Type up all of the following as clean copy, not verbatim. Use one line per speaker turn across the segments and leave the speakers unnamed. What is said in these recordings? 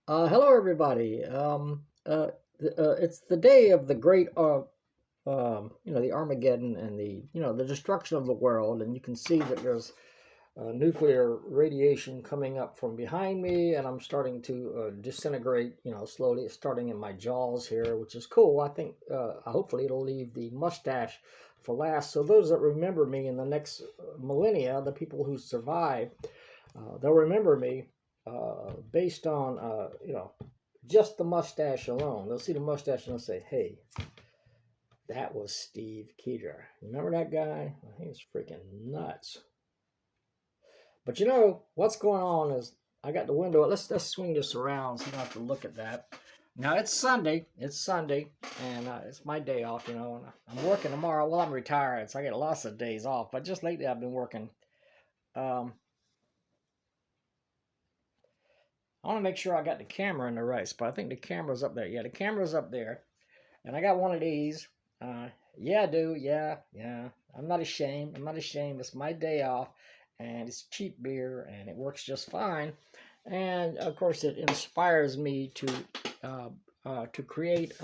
Hello, everybody. It's the day of the great, the Armageddon and the destruction of the world, and you can see that there's nuclear radiation coming up from behind me, and I'm starting to disintegrate, slowly. It's starting in my jaws here, which is cool. I think hopefully it'll leave the mustache for last. So those that remember me in the next millennia, the people who survive, they'll remember me based on just the mustache alone. They'll see the mustache and they'll say, "Hey, that was Steve Keeter. Remember that guy? He was freaking nuts." But what's going on is I got the window. Let's swing this around so you don't have to look at that. Now it's Sunday. It's Sunday, and it's my day off. And I'm working tomorrow. Well, I'm retired, so I get lots of days off. But just lately, I've been working. Um, I want to make sure I got the camera in the right spot. I think the camera's up there. Yeah, the camera's up there. And I got one of these. Yeah, I do. Yeah. I'm not ashamed. I'm not ashamed. It's my day off, and it's cheap beer, and it works just fine. And of course, it inspires me to create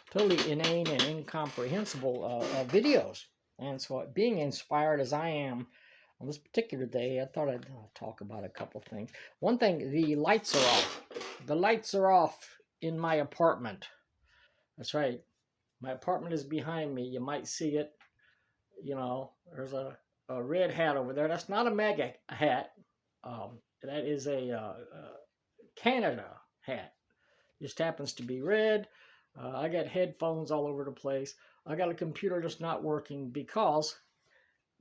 totally inane and incomprehensible videos. And so, being inspired as I am on this particular day, I thought I'd talk about a couple things. One thing, the lights are off. The lights are off in my apartment. That's right. My apartment is behind me. You might see it. There's a red hat over there. That's not a MAGA hat. That is a Canada hat. Just happens to be red. I got headphones all over the place. I got a computer that's not working because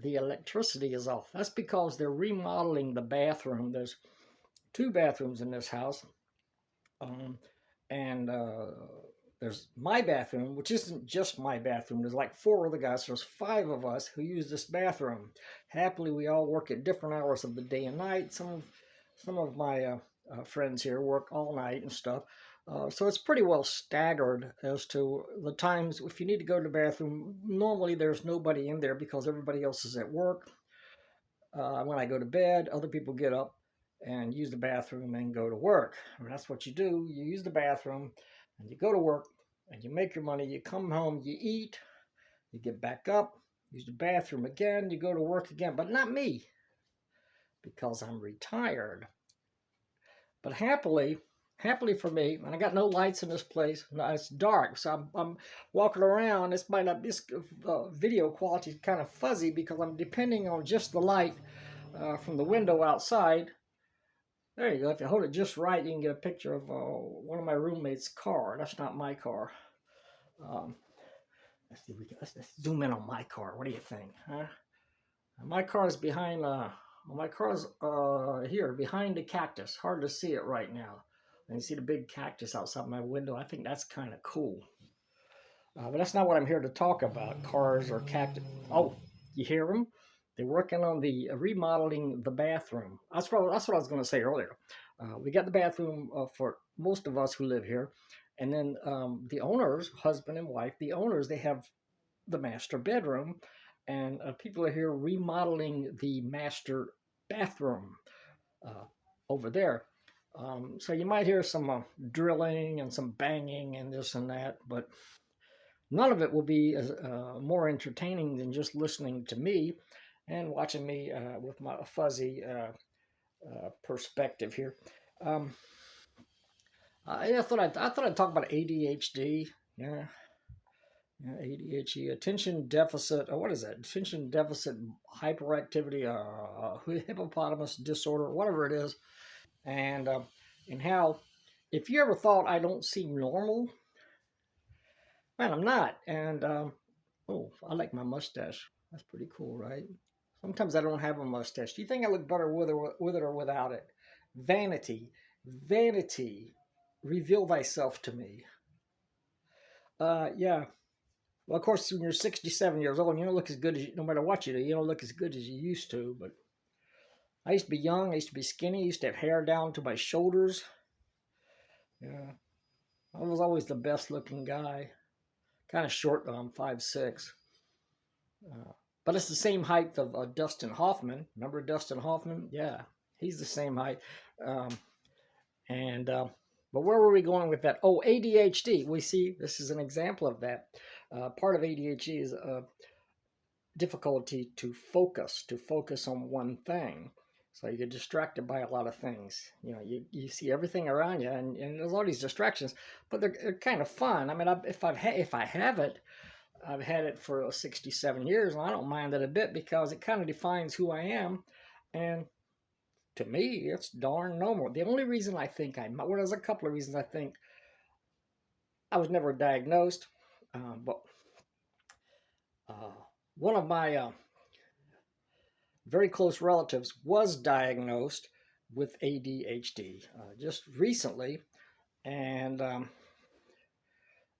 the electricity is off. That's because they're remodeling the bathroom. There's two bathrooms in this house. And there's my bathroom, which isn't just my bathroom. There's like four other guys. There's five of us who use this bathroom. Happily, we all work at different hours of the day and night. Some of my friends here work all night and stuff. So it's pretty well staggered as to the times. If you need to go to the bathroom, normally there's nobody in there because everybody else is at work. When I go to bed, other people get up and use the bathroom and go to work. I mean, that's what you do. You use the bathroom and you go to work and you make your money. You come home, you eat, you get back up, use the bathroom again, you go to work again. But not me, because I'm retired. But happily for me, and I got no lights in this place. No, it's dark, so I'm walking around. This video quality is kind of fuzzy because I'm depending on just the light from the window outside. There you go. If you hold it just right, you can get a picture of one of my roommates' car. That's not my car. Um, let's see. Let's zoom in on my car. What do you think? Huh? My car is behind. My car's here behind the cactus. Hard to see it right now. And you see the big cactus outside my window. I think that's kind of cool. But that's not what I'm here to talk about. Cars or cactus. Oh, you hear them? They're working on the remodeling the bathroom. That's what I was going to say earlier. We got the bathroom for most of us who live here, and then the owners, husband and wife, the owners, they have the master bedroom, and people are here remodeling the master bathroom over there. So you might hear some drilling and some banging and this and that, but none of it will be more entertaining than just listening to me and watching me with my fuzzy perspective here. Um, I thought I'd talk about ADHD. Yeah, ADHD, attention deficit. What is that? Attention deficit hyperactivity, hippopotamus disorder, whatever it is, and how if you ever thought I don't seem normal, man, I'm not. And oh, I like my mustache. That's pretty cool, right? Sometimes I don't have a mustache. Do you think I look better with it or without it? Vanity, vanity, reveal thyself to me. Yeah. Well, of course, when you're 67 years old, you don't look as good as no matter what you do, you don't look as good as you used to. But I used to be young. I used to be skinny. I used to have hair down to my shoulders. Yeah. I was always the best looking guy. Kind of short though. I'm 5'6". But it's the same height of Dustin Hoffman. Remember Dustin Hoffman? Yeah, he's the same height. And But where were we going with that? Oh, ADHD. We see this is an example of that. Part of ADHD is difficulty to focus on one thing. So you get distracted by a lot of things. You know, you see everything around you, and there's all these distractions, but they're kind of fun. I mean, if I have it, I've had it for 67 years, and I don't mind it a bit because it kind of defines who I am, and to me, it's darn normal. The only reason I think well, there's a couple of reasons I think I was never diagnosed, but uh, one of my very close relatives was diagnosed with ADHD just recently, and um,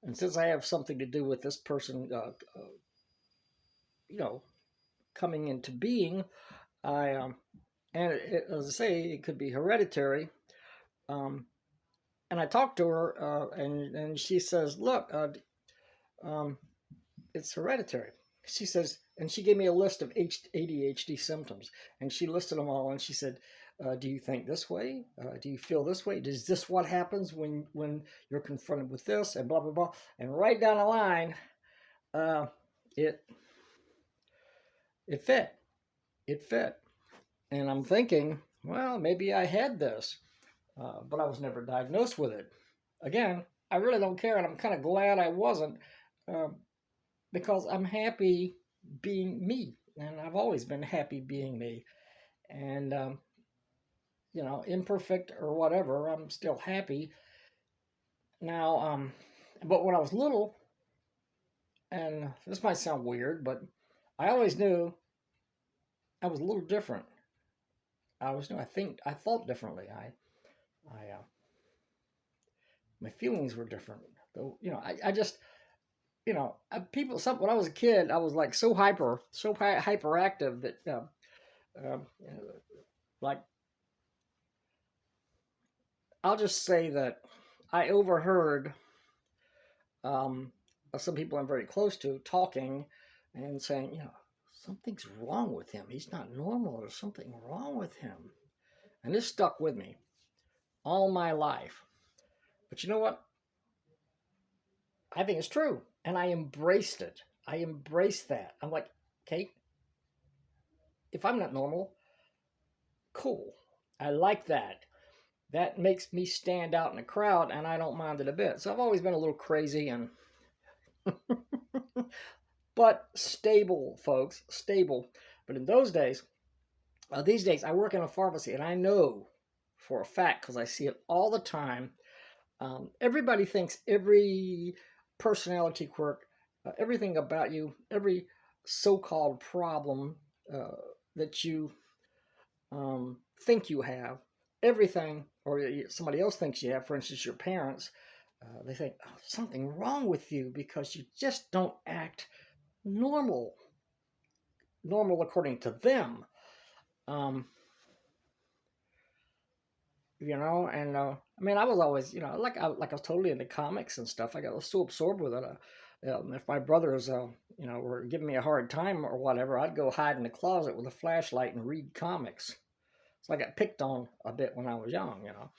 and since I have something to do with this person, you know, coming into being, I and as I say, it could be hereditary. Um, and I talked to her, and she says, "Look, um, it's hereditary." She says, and she gave me a list of ADHD symptoms, and she listed them all, and she said, "Do you think this way? Do you feel this way? Is this what happens when you're confronted with this?" And blah blah blah. And right down the line, uh, it it fit. It fit. And I'm thinking, well, maybe I had this, but I was never diagnosed with it. Again, I really don't care, and I'm kind of glad I wasn't, um, because I'm happy being me, and I've always been happy being me. And you know, imperfect or whatever, I'm still happy. Now, but when I was little, and this might sound weird, but I always knew I was a little different. I always knew I thought differently. My feelings were different. Though, you know, I just, you know, when I was a kid, I was like so hyperactive that, um, like, I'll just say that I overheard um, some people I'm very close to talking and saying, you know, something's wrong with him. He's not normal. There's something wrong with him. And this stuck with me all my life. But you know what? I think it's true. And I embraced it. I embraced that. I'm like, okay, if I'm not normal, cool. I like that. That makes me stand out in the crowd, and I don't mind it a bit. So I've always been a little crazy and but stable, folks, stable. But in those days, these days, I work in a pharmacy, and I know for a fact because I see it all the time. Everybody thinks every personality quirk, everything about you, every so-called problem uh, that you think you have, everything, or somebody else thinks you have, for instance, your parents, they think, oh, something wrong with you because you just don't act normal, normal according to them. Um, you know, and I mean, I was always, you know, like I was totally into comics and stuff. I got so absorbed with it. If my brothers, you know, were giving me a hard time or whatever, I'd go hide in the closet with a flashlight and read comics. So I got picked on a bit when I was young, you know.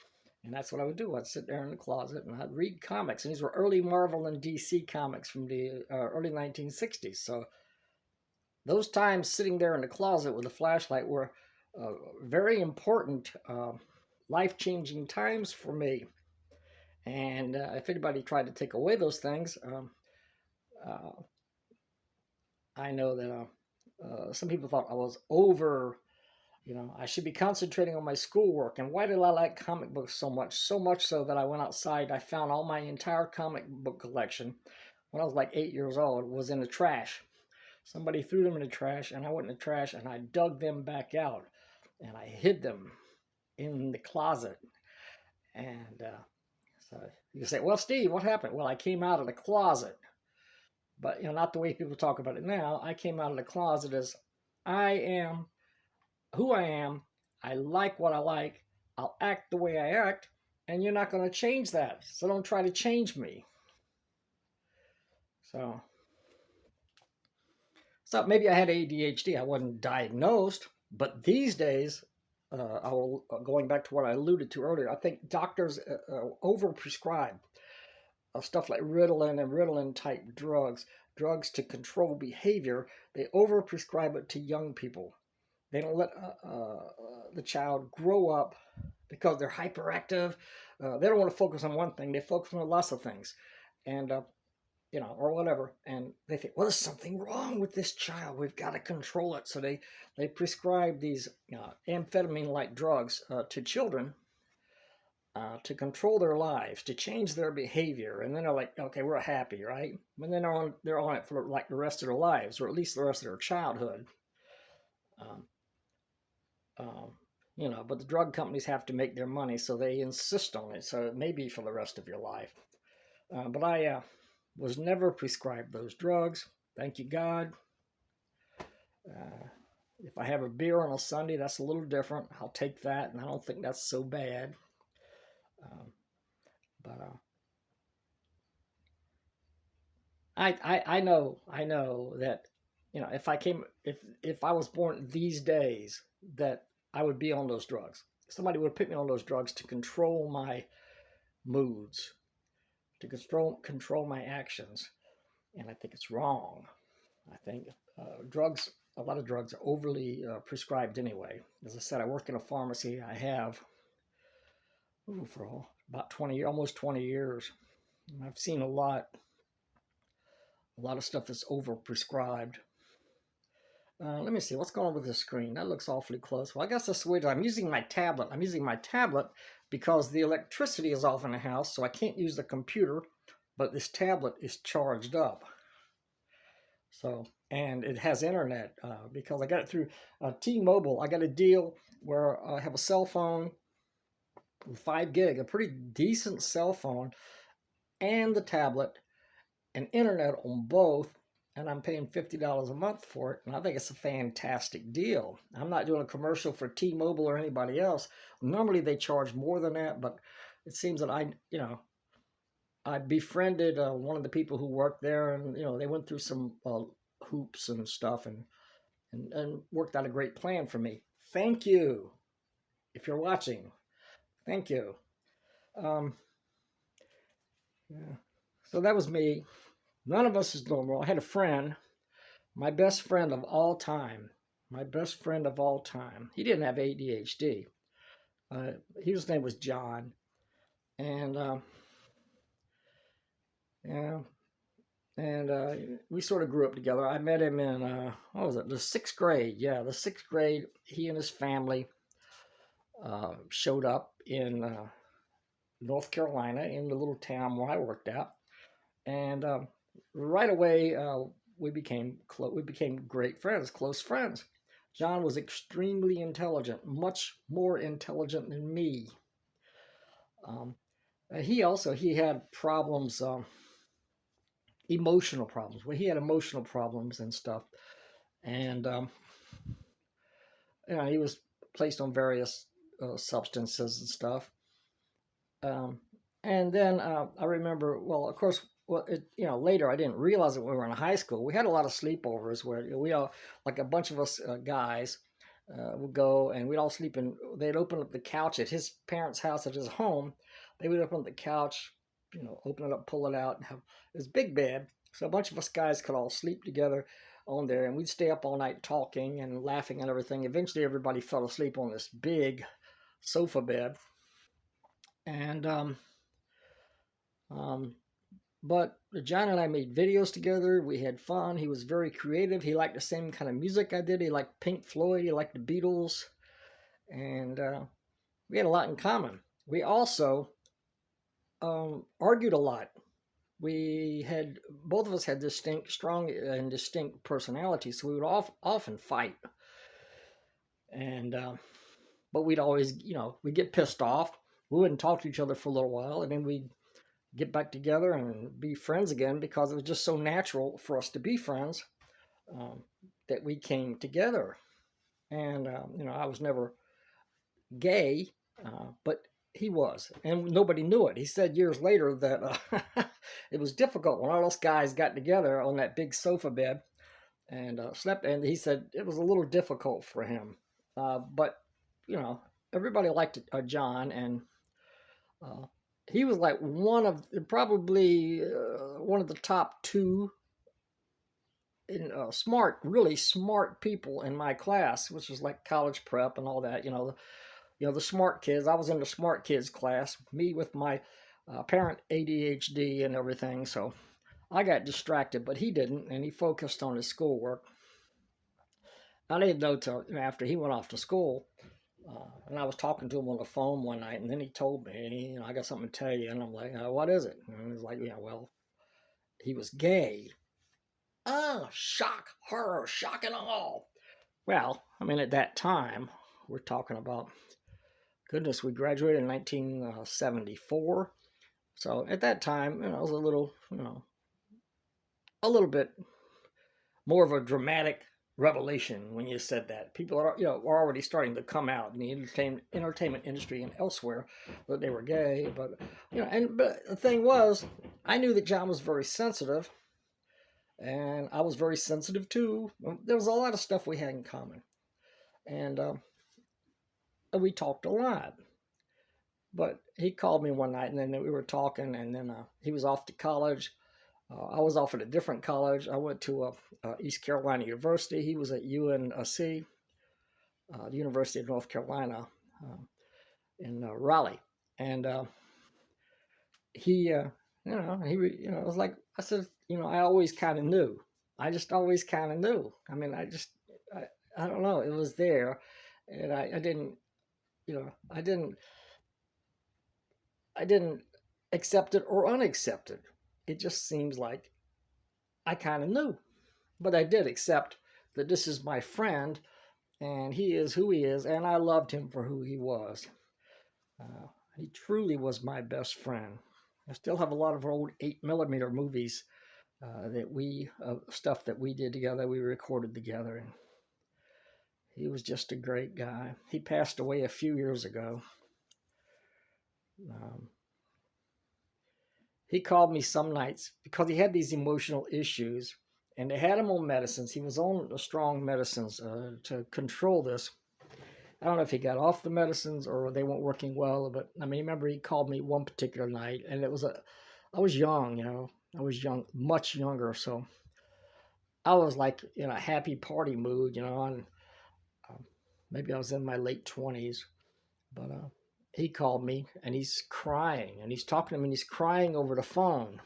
And that's what I would do. I'd sit there in the closet and I'd read comics. And these were early Marvel and DC comics from the early 1960s. So those times sitting there in the closet with a flashlight were very important, life changing times for me. And if anybody tried to take away those things, uh, I know that some people thought I was over. You know, I should be concentrating on my schoolwork. And why did I like comic books so much? So much so that I went outside. I found all my entire comic book collection when I was like 8 years old was in the trash. Somebody threw them in the trash, and I went in the trash and I dug them back out and I hid them in the closet. And so you say, well, Steve, what happened? Well, I came out of the closet. But, you know, not the way people talk about it now. I came out of the closet as I am who I am. I like what I like. I'll act the way I act, and you're not going to change that. So don't try to change me. So, so maybe I had ADHD. I wasn't diagnosed, but these days, going back to what I alluded to earlier, I think doctors overprescribe stuff like Ritalin and Ritalin type drugs to control behavior. They overprescribe it to young people. They don't let the child grow up because they're hyperactive. They don't want to focus on one thing. They focus on lots of things, and or whatever. And they think, well, there's something wrong with this child. We've got to control it. So they prescribe these amphetamine-like drugs to children to control their lives, to change their behavior, and then they're like, okay, we're happy, right? And then they're on it for like the rest of their lives, or at least the rest of their childhood. Um, um, but the drug companies have to make their money, so they insist on it. So it may be for the rest of your life. But I was never prescribed those drugs. Thank you, God. If I have a beer on a Sunday, that's a little different. I'll take that, and I don't think that's so bad. Um, but I know that if I was born these days, that I would be on those drugs. Somebody would put me on those drugs to control my moods, to control my actions, and I think it's wrong. I think a lot of drugs are overly prescribed anyway. As I said, I work in a pharmacy. I have for about 20, almost 20 years. And I've seen a lot of stuff that's overprescribed. Let me see what's going on with this screen. That looks awfully close. Well, I guess that's weird. I'm using my tablet. I'm using my tablet because the electricity is off in the house, so I can't use the computer, but this tablet is charged up. So, and it has internet because I got it through T-Mobile. I got a deal where I have a cell phone with 5 gig, a pretty decent cell phone, and the tablet, and internet on both, and I'm paying $50 a month for it, and I think it's a fantastic deal. I'm not doing a commercial for T-Mobile or anybody else. Normally they charge more than that, but it seems that I befriended one of the people who worked there, and they went through some hoops and stuff, and worked out a great plan for me. Thank you, if you're watching. Thank you. Yeah. So that was me. None of us is normal. I had a friend, my best friend of all time. My best friend of all time. He didn't have ADHD. His name was John, and yeah, and we sort of grew up together. I met him in what was it? The 6th grade. Yeah, the 6th grade. He and his family showed up in North Carolina, in the little town where I worked at, and right away we became great friends, close friends. John was extremely intelligent, much more intelligent than me. He had problems, emotional problems. Well, he had emotional problems and stuff, and he was placed on various substances and stuff. And then I remember, well, of course, later I didn't realize it when we were in high school. We had a lot of sleepovers where we all, like a bunch of us guys, would go and we'd all sleep in. They'd open up the couch at his parents' house at his home. They would open up the couch, open it up, pull it out, and have this big bed. So a bunch of us guys could all sleep together on there, and we'd stay up all night talking and laughing and everything. Eventually, everybody fell asleep on this big sofa bed, and but John and I made videos together. We had fun. He was very creative. He liked the same kind of music I did. He liked Pink Floyd. He liked the Beatles. And we had a lot in common. We also argued a lot. Both of us had strong and distinct personalities, so we would often fight. And but we'd always, we'd get pissed off. We wouldn't talk to each other for a little while, and then we'd get back together and be friends again because it was just so natural for us to be friends that we came together. And I was never gay, but he was, and nobody knew it. He said years later that it was difficult when all us guys got together on that big sofa bed and slept, and he said it was a little difficult for him, but you know, everybody liked John, and uh, he was like probably one of the top two in smart, really smart people in my class, which was like college prep and all that. The smart kids. I was in the smart kids class. Me with my apparent ADHD and everything, so I got distracted, but he didn't, and he focused on his schoolwork. I didn't know till after he went off to school, and I was talking to him on the phone one night, and then he told me, I got something to tell you, and I'm like, what is it? And he's like, yeah, well, he was gay. Oh, shock, horror, shock and all. Well, I mean, at that time, we're talking about, goodness, we graduated in 1974. So at that time, it was a little bit more of a dramatic revelation when you said that. People are already starting to come out in the entertainment industry and elsewhere that they were gay. But but the thing was, I knew that John was very sensitive, and I was very sensitive too. There was a lot of stuff we had in common, and we talked a lot. But he called me one night, and then we were talking, and then he was off to college. I was off at a different college. I went to East Carolina University. He was at UNC, the University of North Carolina, in Raleigh, and it was like I said, I always kind of knew. I just always kind of knew. I mean, I don't know. It was there, and I didn't, I didn't accept it or unaccept it. It just seems like I kind of knew, but I did accept that this is my friend, and he is who he is, and I loved him for who he was. He truly was my best friend. I still have a lot of old 8mm movies stuff that we did together, we recorded together, and he was just a great guy. He passed away a few years ago. Um, he called me some nights because he had these emotional issues, and they had him on medicines. He was on strong medicines to control this. I don't know if he got off the medicines or they weren't working well, but I mean, remember he called me one particular night, and I was young, I was young, much younger, so I was like in a happy party mood, and maybe I was in my late 20s, but he called me and he's crying and he's talking to me and he's crying over the phone,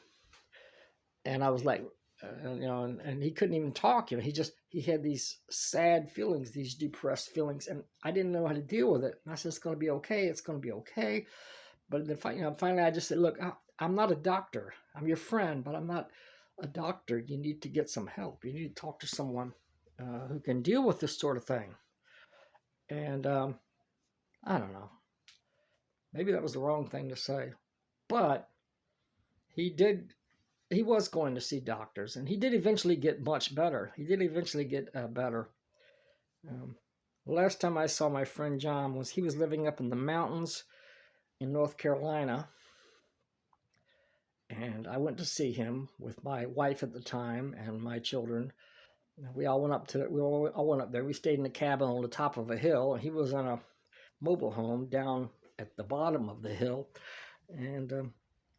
and I was like, and he couldn't even talk. He had these sad feelings, these depressed feelings, and I didn't know how to deal with it. And I said, it's going to be okay. It's going to be okay. But then finally I just said, look, I'm not a doctor. I'm your friend, but I'm not a doctor. You need to get some help. You need to talk to someone who can deal with this sort of thing. And I don't know. Maybe that was the wrong thing to say, but he did he was going to see doctors, and he did eventually get much better. He did eventually get better. Um, the last time I saw my friend John he was living up in the mountains in North Carolina, and I went to see him with my wife at the time and my children. We all went up there. We stayed in a cabin on the top of a hill, and he was in a mobile home down at the bottom of the hill, and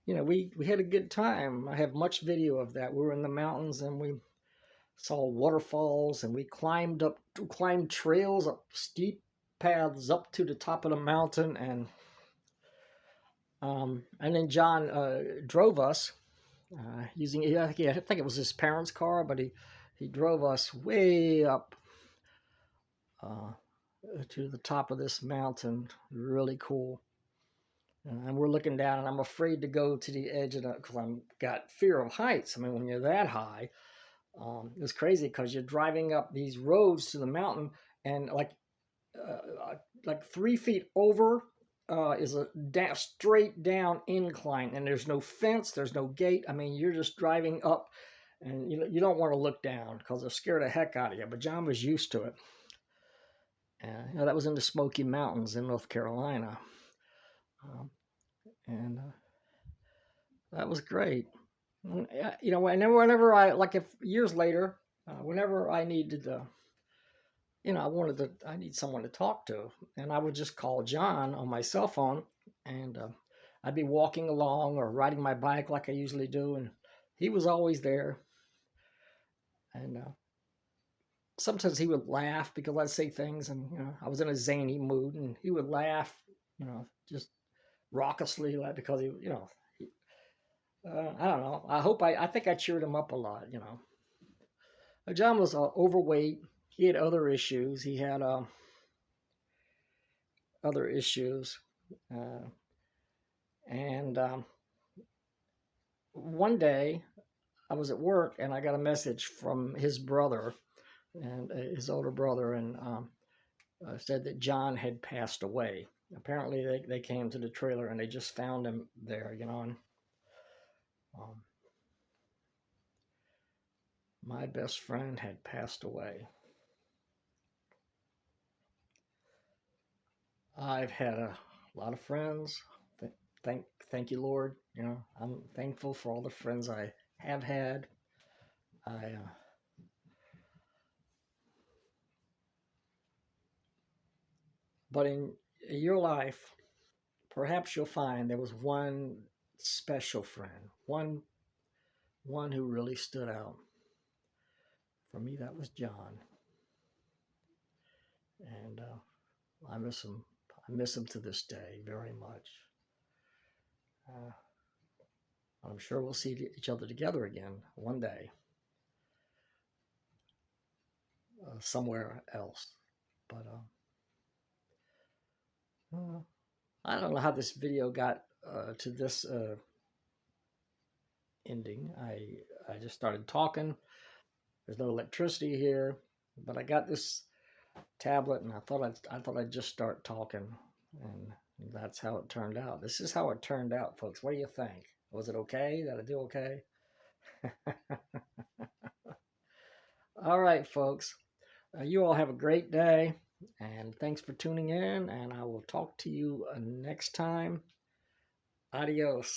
we had a good time. I have much video of that. We were in the mountains and we saw waterfalls, and we climbed trails up steep paths up to the top of the mountain, and then John drove us using I think it was his parents' car, but he drove us way up uh, to the top of this mountain. Really cool. And we're looking down, and I'm afraid to go to the edge of it because I'm got fear of heights. I mean, when you're that high, it was crazy because you're driving up these roads to the mountain, and like 3 feet over is a straight down incline, and there's no fence, there's no gate. I mean, you're just driving up, and you don't want to look down because they'll scare the heck out of you. But John was used to it. That was in the Smoky Mountains in North Carolina. And that was great. And then whenever I, like, if years later, whenever I needed I need someone to talk to. And I would just call John on my cell phone, and I'd be walking along or riding my bike like I usually do. And he was always there. And sometimes he would laugh because I'd say things, and I was in a zany mood, and he would laugh, just raucously, like, because I don't know. I think I cheered him up a lot. John was overweight. He had other issues. He had other issues, uh, and one day I was at work and I got a message from his brother and his older brother, and said that John had passed away. Apparently, they came to the trailer and they just found him there. And um, my best friend had passed away. I've had a lot of friends. Thank you, Lord. I'm thankful for all the friends I have had. I But in your life, perhaps you'll find there was one special friend, one who really stood out. For me, that was John, and I miss him. I miss him to this day very much. Uh, I'm sure we'll see each other together again one day, somewhere else. But I don't know how this video got to this ending. I just started talking. There's no electricity here, but I got this tablet, and I thought I'd just start talking, and that's how it turned out. This is how it turned out, folks. What do you think? Was it okay? Did I do okay? All right, folks. You all have a great day, and thanks for tuning in, and I will talk to you next time. Adios.